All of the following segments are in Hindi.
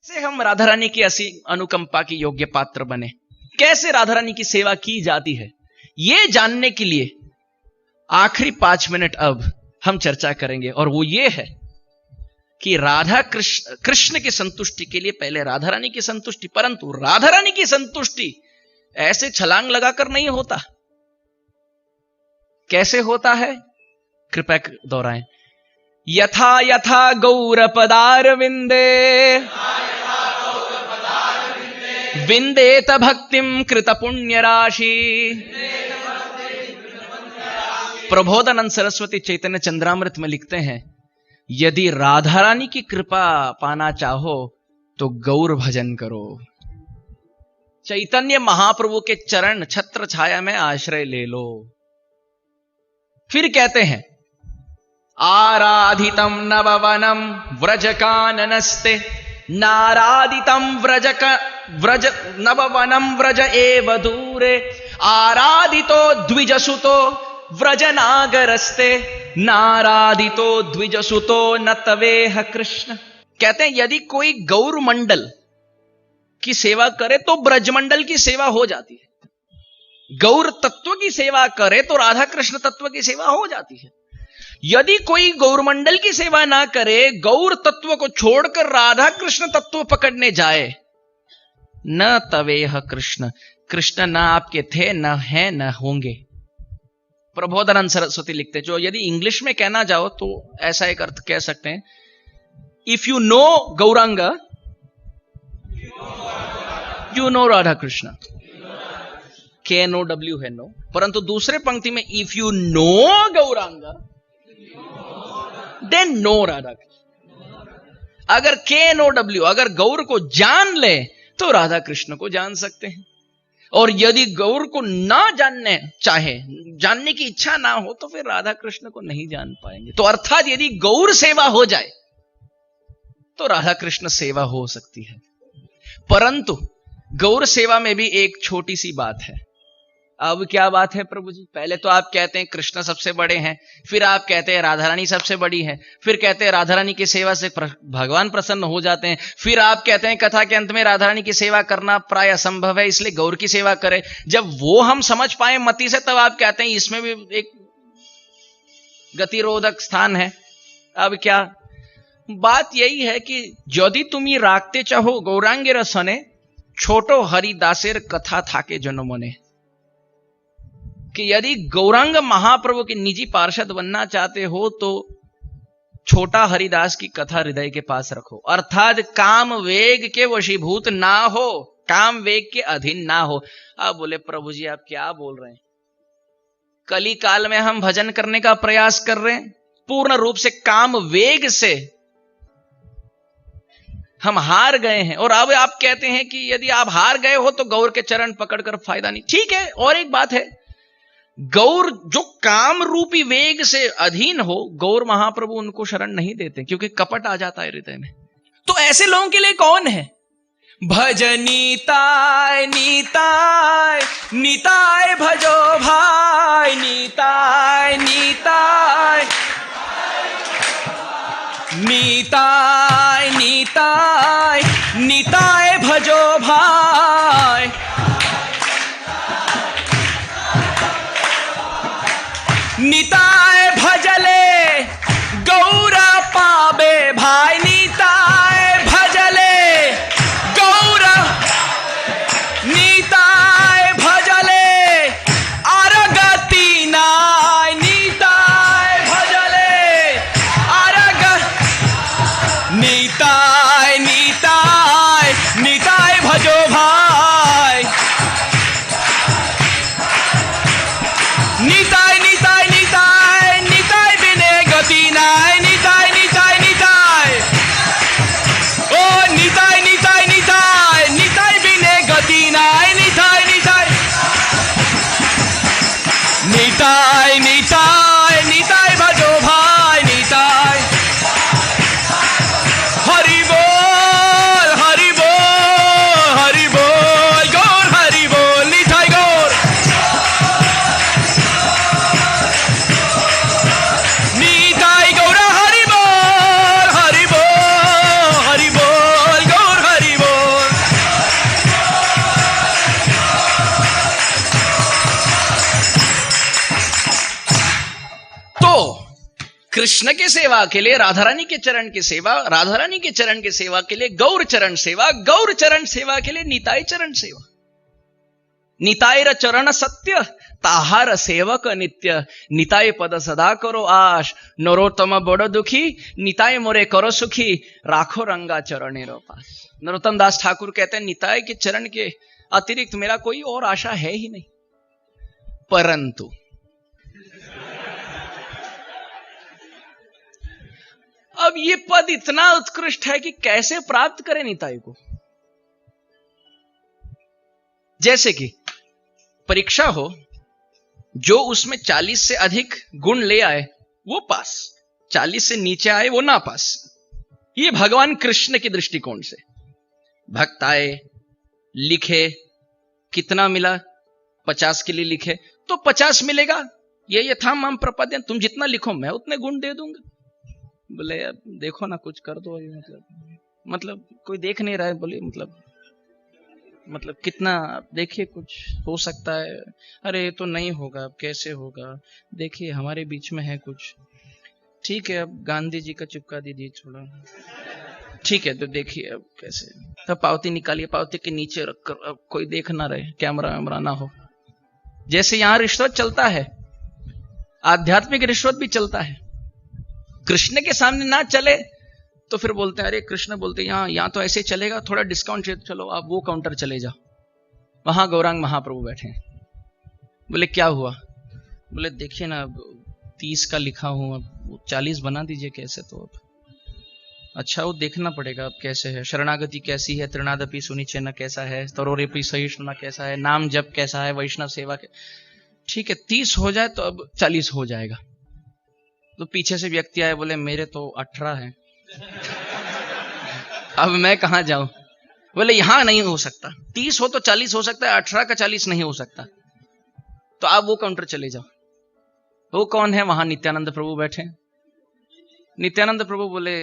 कैसे हम राधा रानी की अनुकंपा की योग्य पात्र बने, कैसे राधा रानी की सेवा की जाती है, यह जानने के लिए आखिरी 5 मिनट अब हम चर्चा करेंगे। और वो ये है कि राधा कृष्ण की संतुष्टि के लिए पहले राधा रानी की संतुष्टि, परंतु राधा रानी की संतुष्टि ऐसे छलांग लगाकर नहीं होता। कैसे होता है, कृपया दोहराएं। यथा यथा गौर पदार विंदे विंदेत भक्तिम कृत पुण्य राशि। प्रबोधानंद सरस्वती चैतन्य चंद्रामृत में लिखते हैं, यदि राधा रानी की कृपा पाना चाहो तो गौर भजन करो। चैतन्य महाप्रभु के चरण छत्र छाया में आश्रय ले लो। फिर कहते हैं, आराधितम नववनम व्रज काननस्ते नाराधितम व्रज नववनम व्रज एव दूरे आराधितो द्विजसुतो व्रज नागरस्ते नाराधितो द्विजसुतो न तवेह कृष्ण। कहते हैं यदि कोई गौर मंडल की सेवा करे तो ब्रजमंडल की सेवा हो जाती है। गौर तत्व की सेवा करे तो राधा कृष्ण तत्व की सेवा हो जाती है। यदि कोई गौरमंडल की सेवा ना करे, गौर तत्व को छोड़कर राधा कृष्ण तत्व पकड़ने जाए, न तवेह कृष्ण, कृष्ण न आपके थे, न है, न होंगे। प्रबोधानंद सरस्वती लिखते, जो यदि इंग्लिश में कहना जाओ तो ऐसा एक अर्थ कह सकते हैं, if you know Gauranga you know Radha Krishna. KNOW है नो, परंतु दूसरे पंक्ति में if you know Gauranga then know Radha Krishna. अगर KNOW अगर गौर को जान ले तो राधा कृष्ण को जान सकते हैं, और यदि गौर को ना जानने चाहे, जानने की इच्छा ना हो, तो फिर राधा कृष्ण को नहीं जान पाएंगे। तो अर्थात यदि गौर सेवा हो जाए तो राधा कृष्ण सेवा हो सकती है। परंतु गौर सेवा में भी एक छोटी सी बात है। अब क्या बात है प्रभु जी? पहले तो आप कहते हैं कृष्ण सबसे बड़े हैं, फिर आप कहते हैं राधा रानी सबसे बड़ी है, फिर कहते हैं राधा रानी की सेवा से भगवान प्रसन्न हो जाते हैं, फिर आप कहते हैं कथा के अंत में राधा रानी की सेवा करना प्राय असंभव है, इसलिए गौर की सेवा करें। जब वो हम समझ पाए मति से, तब आप कहते हैं इसमें भी एक गतिरोधक स्थान है। अब क्या बात यही है कि यदि तुम्ही राखते चाहो गौरांगे रसने छोटो हरिदासेर कथा थाके जनमने, कि यदि गौरांग महाप्रभु के निजी पार्षद बनना चाहते हो तो छोटा हरिदास की कथा हृदय के पास रखो। अर्थात काम वेग के वशीभूत ना हो, काम वेग के अधीन ना हो। अब बोले प्रभु जी आप क्या बोल रहे हैं? कली काल में हम भजन करने का प्रयास कर रहे हैं, पूर्ण रूप से काम वेग से हम हार गए हैं, और अब आप कहते हैं कि यदि आप हार गए हो तो गौर के चरण पकड़कर फायदा नहीं। ठीक है, और एक बात है, गौर जो काम रूपी वेग से अधीन हो, गौर महाप्रभु उनको शरण नहीं देते, क्योंकि कपट आ जाता है हृदय में। तो ऐसे लोगों के लिए कौन है? भजनीताय नीताय नीताय भजो भाई, नीताय नीताय नीताय नीताय नीताय भजो भाई, नीताय भजले गौरा पाबे भाई, नीताय भजले गौरा, नीताय भजले अरगति नाय, नीताय भजले अरग, नीताय नीताय नीताय भजो भाई, नीताय नीताय नीताय कृष्ण के सेवा के लिए राधा रानी के चरण की सेवा, राधा रानी के चरण की सेवा के लिए गौर चरण सेवा, गौर चरण सेवा के लिए निताई चरण सेवा। निताईर चरण सत्य ताहार सेवक नित्य, निताई पद सदा करो आश, नरोत्तम बड़ दुखी, निताई मोरे करो सुखी, राखो रंगा चरणेरो पास। नरोत्तम दास ठाकुर कहते हैं निताई के चरण के अतिरिक्त मेरा कोई और आशा है ही नहीं। परंतु अब ये पद इतना उत्कृष्ट है कि कैसे प्राप्त करें निताई को। जैसे कि परीक्षा हो, जो उसमें 40 से अधिक गुण ले आए वो पास, 40 से नीचे आए वो ना पास। ये भगवान कृष्ण के दृष्टिकोण से। भक्त आए, लिखे, कितना मिला, 50 के लिए लिखे तो 50 मिलेगा, ये यथा माम प्रपद्य, तुम जितना लिखो मैं उतने गुण दे दूंगा। बोले देखो ना कुछ कर दो, मतलब कोई देख नहीं रहा है, बोले मतलब कितना देखिए कुछ हो सकता है। अरे तो नहीं होगा, अब कैसे होगा, देखिए हमारे बीच में है कुछ, ठीक है अब गांधी जी का चिपका दीजिए थोड़ा, ठीक है तो देखिए अब कैसे, तब पावती निकालिए, पावती के नीचे रखकर, अब कोई देख ना रहे, कैमरा वैमरा ना हो। जैसे यहां रिश्वत चलता है, आध्यात्मिक रिश्वत भी चलता है। कृष्ण के सामने ना चले तो फिर बोलते हैं, अरे कृष्ण बोलते हैं यहाँ तो ऐसे चलेगा, थोड़ा डिस्काउंट, चलो आप वो काउंटर चले जाओ, वहां गौरांग महाप्रभु बैठे हैं। बोले क्या हुआ? बोले देखिए ना 30 का लिखा हूं, अब 40 बना दीजिए कैसे, तो अब अच्छा वो देखना पड़ेगा अब कैसे है, शरणागति कैसी है, त्रिनादपि सुनिचेन कैसा है, तरोरेपि सहिष्णुना कैसा है, नाम जप कैसा है, वैष्णव सेवा ठीक है 30 हो जाए तो अब 40 हो जाएगा। तो पीछे से व्यक्ति आए, बोले मेरे तो 18 है, अब मैं कहां जाऊं? बोले यहां नहीं हो सकता, 30 हो तो 40 हो सकता है, 18 का 40 नहीं हो सकता, तो आप वो काउंटर चले जाओ। वो कौन है? वहां नित्यानंद प्रभु बैठे। नित्यानंद प्रभु बोले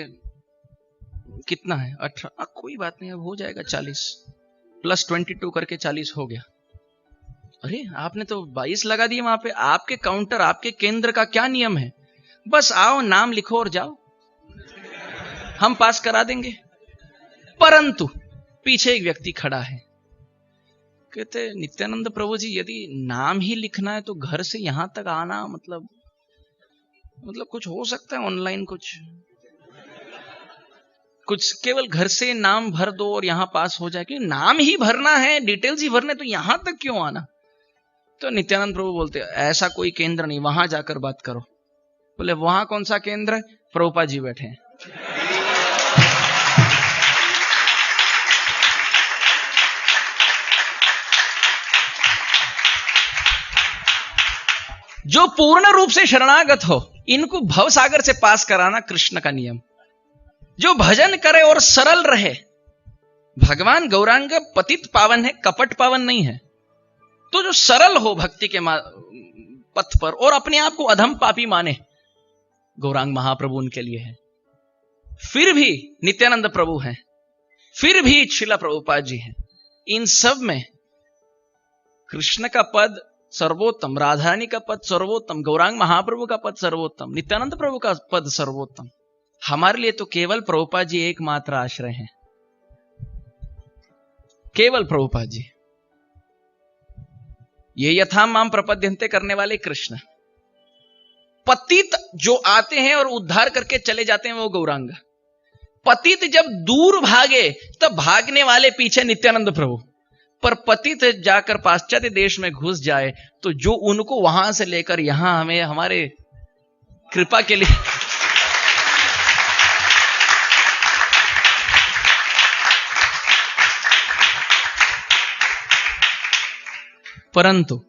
कितना है? 18। कोई बात नहीं, अब हो जाएगा 40 प्लस 22 करके 40 हो गया। अरे आपने तो 22 लगा दिए वहां पे, आपके काउंटर आपके केंद्र का क्या नियम है? बस आओ, नाम लिखो और जाओ, हम पास करा देंगे। परंतु पीछे एक व्यक्ति खड़ा है, कहते नित्यानंद प्रभु जी यदि नाम ही लिखना है तो घर से यहां तक आना, मतलब कुछ हो सकता है ऑनलाइन, कुछ केवल घर से नाम भर दो और यहां पास हो जाए, कि नाम ही भरना है, डिटेल्स ही भरने, तो यहां तक क्यों आना? तो नित्यानंद प्रभु बोलते ऐसा कोई केंद्र नहीं, वहां जाकर बात करो। बोले वहां कौन सा केंद्र है? प्रभुपाद जी बैठे हैं। जो पूर्ण रूप से शरणागत हो, इनको भव सागर से पास कराना कृष्ण का नियम। जो भजन करे और सरल रहे, भगवान गौरांग पतित पावन है, कपट पावन नहीं है। तो जो सरल हो भक्ति के पथ पर और अपने आप को अधम पापी माने, गौरांग महाप्रभु उनके लिए है। फिर भी नित्यानंद प्रभु हैं, फिर भी श्रीला प्रभुपाद जी हैं। इन सब में कृष्ण का पद सर्वोत्तम, राधारानी का पद सर्वोत्तम, गौरांग महाप्रभु का पद सर्वोत्तम, नित्यानंद प्रभु का पद सर्वोत्तम। हमारे लिए तो केवल प्रभुपाद जी एकमात्र आश्रय हैं, केवल प्रभुपाद जी। ये यथा माम प्रपद्यन्ते करने वाले कृष्ण। पतित जो आते हैं और उद्धार करके चले जाते हैं वो गौरांग। पतित जब दूर भागे तब भागने वाले पीछे नित्यानंद प्रभु। पर पतित जाकर पाश्चात्य देश में घुस जाए तो जो उनको वहां से लेकर यहां हमें हमारे कृपा के लिए परंतु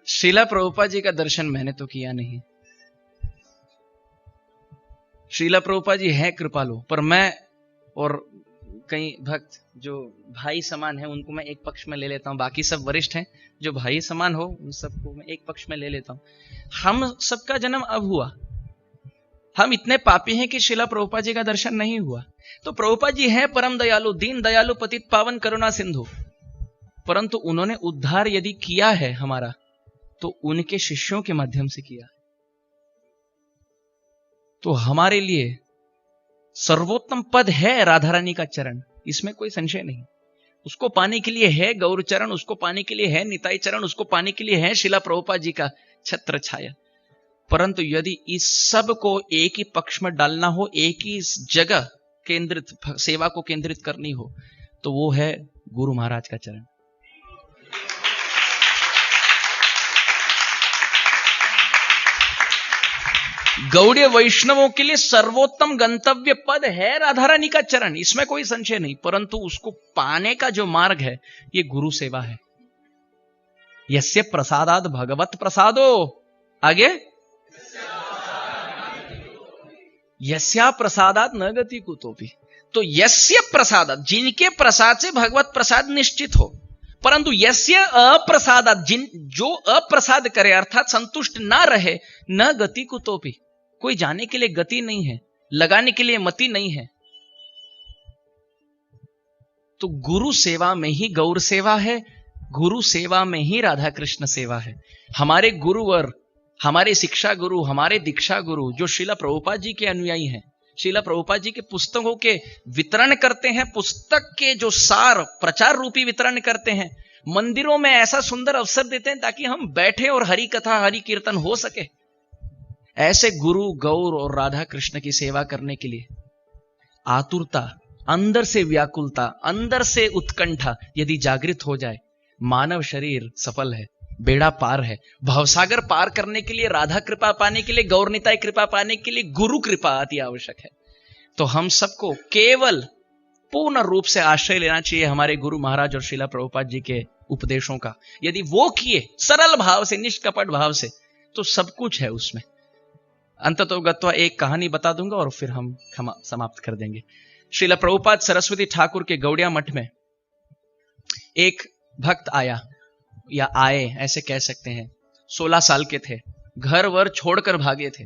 श्रीला प्रभुपाद जी का दर्शन मैंने तो किया नहीं। श्रीला प्रभुपाद जी है कृपालु, पर मैं और कई भक्त जो भाई समान है उनको मैं एक पक्ष में ले लेता हूं। बाकी सब वरिष्ठ हैं, जो भाई समान हो उन सबको मैं एक पक्ष में ले लेता हूं। हम सबका जन्म अब हुआ, हम इतने पापी हैं कि श्रीला प्रभुपाद जी का दर्शन नहीं हुआ। तो प्रभुपाद जी हैं परम दयालु, दीन दयालु, पतित पावन, करुणा सिंधु, परंतु उन्होंने उद्धार यदि किया है हमारा तो उनके शिष्यों के माध्यम से किया। तो हमारे लिए सर्वोत्तम पद है राधा रानी का चरण, इसमें कोई संशय नहीं। उसको पाने के लिए है गौर चरण, उसको पाने के लिए है निताई चरण, उसको पाने के लिए है शिला प्रभुपाद जी का छत्र छाया। परंतु यदि इस सब को एक ही पक्ष में डालना हो, एक ही जगह केंद्रित सेवा को केंद्रित करनी हो, तो वो है गुरु महाराज का चरण। गौड़ीय वैष्णवों के लिए सर्वोत्तम गंतव्य पद है राधा रानी का चरण, इसमें कोई संशय नहीं। परंतु उसको पाने का जो मार्ग है ये गुरु सेवा है। यस्य प्रसादाद भगवत प्रसादो, आगे यस्या प्रसादात न गति कुतोपि। तो यस्य प्रसादात, जिनके प्रसाद से भगवत प्रसाद निश्चित हो। परंतु यस्य अप्रसादात, जो अप्रसाद करे अर्थात संतुष्ट ना रहे, न गति कुतोपि, कोई जाने के लिए गति नहीं है, लगाने के लिए मति नहीं है। तो गुरु सेवा में ही गौर सेवा है, गुरु सेवा में ही राधा कृष्ण सेवा है। हमारे गुरुवर, हमारे शिक्षा गुरु, हमारे दीक्षा गुरु जो श्रीला प्रभुपाद जी के अनुयायी हैं, श्रीला प्रभुपाद जी के पुस्तकों के वितरण करते हैं, पुस्तक के जो सार प्रचार रूपी वितरण करते हैं, मंदिरों में ऐसा सुंदर अवसर देते हैं ताकि हम बैठे और हरि कथा हरि कीर्तन हो सके। ऐसे गुरु गौर और राधा कृष्ण की सेवा करने के लिए आतुरता, अंदर से व्याकुलता, अंदर से उत्कंठा यदि जागृत हो जाए, मानव शरीर सफल है, बेड़ा पार है। भवसागर पार करने के लिए, राधा कृपा पाने के लिए, गौरनिताई कृपा पाने के लिए गुरु कृपा अति आवश्यक है। तो हम सबको केवल पूर्ण रूप से आश्रय लेना चाहिए हमारे गुरु महाराज और श्रीला प्रभुपाद जी के उपदेशों का। यदि वो किए सरल भाव से, निष्कपट भाव से, तो सब कुछ है उसमें। अंततोगत्वा एक कहानी बता दूंगा और फिर हम समाप्त कर देंगे। श्रीला प्रभुपाद सरस्वती ठाकुर के गौड़िया मठ में एक भक्त आया, या आए ऐसे कह सकते हैं। 16 साल के थे, घर वर छोड़कर भागे थे।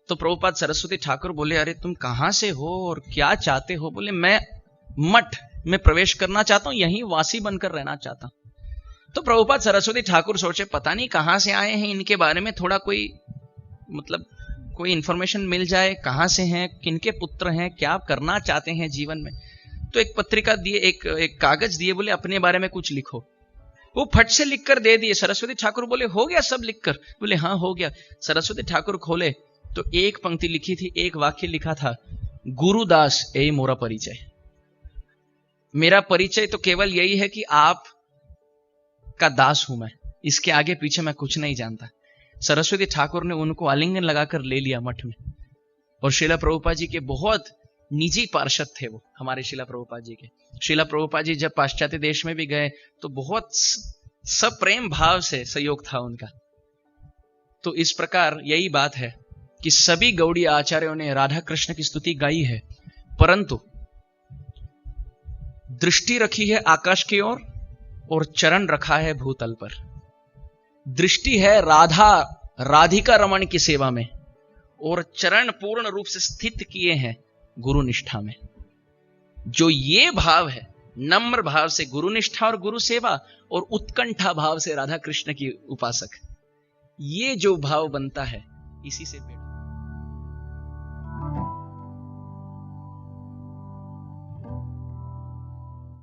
तो प्रभुपाद सरस्वती ठाकुर बोले, अरे तुम कहां से हो और क्या चाहते हो? बोले, मैं मठ में प्रवेश करना चाहता हूं, यहीं वासी बनकर रहना चाहता हूं। तो प्रभुपाद सरस्वती ठाकुर सोचे, पता नहीं कहां से आए हैं, इनके बारे में थोड़ा कोई कोई इंफॉर्मेशन मिल जाए, कहां से हैं, किनके पुत्र हैं, क्या करना चाहते हैं जीवन में। तो एक पत्रिका दिए, एक कागज दिए, बोले अपने बारे में कुछ लिखो। वो फट से लिखकर दे दिए। सरस्वती ठाकुर बोले, हो गया सब लिखकर? बोले हाँ हो गया। सरस्वती ठाकुर खोले तो एक पंक्ति लिखी थी, एक वाक्य लिखा था, गुरुदास ए मोरा परिचय। मेरा परिचय तो केवल यही है कि आप का दास हूं मैं, इसके आगे पीछे मैं कुछ नहीं जानता। सरस्वती ठाकुर ने उनको आलिंगन लगाकर ले लिया मठ में। और श्रीला प्रभुपाद जी के बहुत निजी पार्षद थे वो, हमारे श्रीला प्रभुपाद जी के। श्रीला प्रभुपाद जी जब पाश्चात्य देश में भी गए तो बहुत सप्रेम भाव से सहयोग था उनका। तो इस प्रकार यही बात है कि सभी गौड़ीय आचार्यों ने राधा कृष्ण की स्तुति गाई है, परंतु दृष्टि रखी है आकाश की ओर और चरण रखा है भूतल पर। दृष्टि है राधिका रमण की सेवा में और चरण पूर्ण रूप से स्थित किए हैं गुरु निष्ठा में। जो ये भाव है, नम्र भाव से गुरु निष्ठा और गुरु सेवा, और उत्कंठा भाव से राधा कृष्ण की उपासक, ये जो भाव बनता है, इसी से